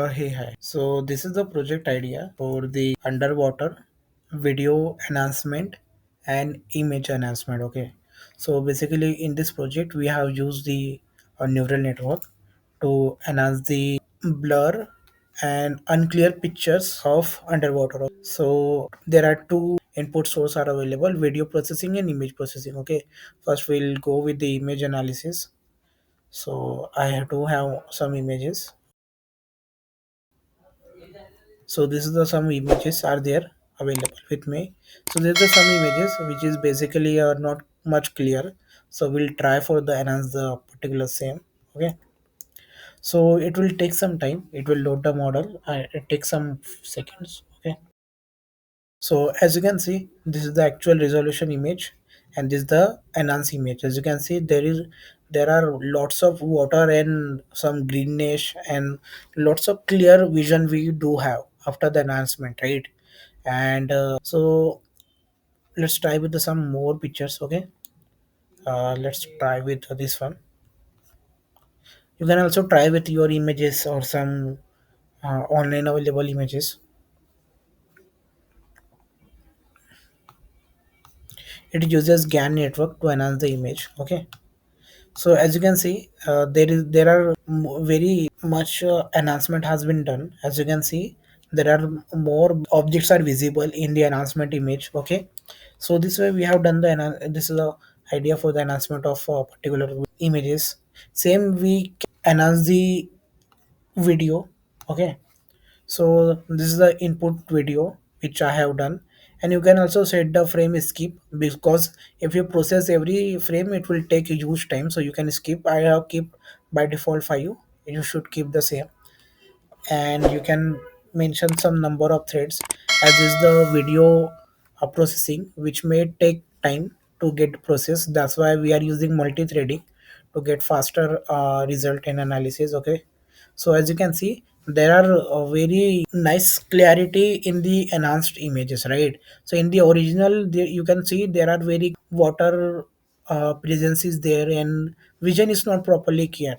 Hey, hi. So, this is the project idea for the underwater video enhancement and image enhancement. Okay. So, basically, in this project, we have used the neural network to enhance the blur and unclear pictures of underwater. So, there are two input source are available: video processing and image processing. Okay. First, we'll go with the image analysis. So, I have to have some images. So this is the some images are there available with me. So there's the some images which is basically not much clear, so we'll try for the enhance the particular same. Okay, so it will take some time, it will load the model and it takes some seconds. Okay, so as you can see, this is the actual resolution image and this is the enhanced image. As you can see, there are lots of water and some greenish and lots of clear vision we do have after the enhancement, right? And so let's try with the some more pictures. Okay, let's try with this one. You can also try with your images or some online available images. It uses GAN network to enhance the image. Okay, so as you can see, there are very much enhancement has been done. As you can see, there are more objects are visible in the enhancement image. Okay, so this way we have done the this is the idea for the enhancement of particular images. Same we enhance the video. Okay, so this is the input video which I have done, and you can also set the frame skip, because if you process every frame it will take a huge time, so you can skip. I have keep by default 5, you should keep the same. And you can mention some number of threads, as is the video processing which may take time to get processed. That's why we are using multi-threading to get faster result in analysis. Okay, so as you can see, there are very nice clarity in the enhanced images, right? So in the original there, you can see there are very water presence is there and vision is not properly clear,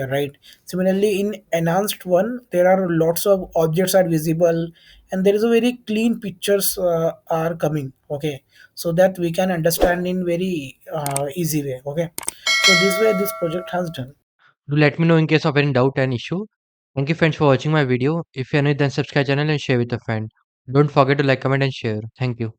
right? Similarly, in enhanced one there are lots of objects are visible and there is a very clean pictures are coming. Okay, so that we can understand in very easy way. Okay, so this way this project has done. Do let me know in case of any doubt and issue. Thank you friends for watching my video. If you are new, then subscribe channel and share with a friend. Don't forget to like, comment and share. Thank you.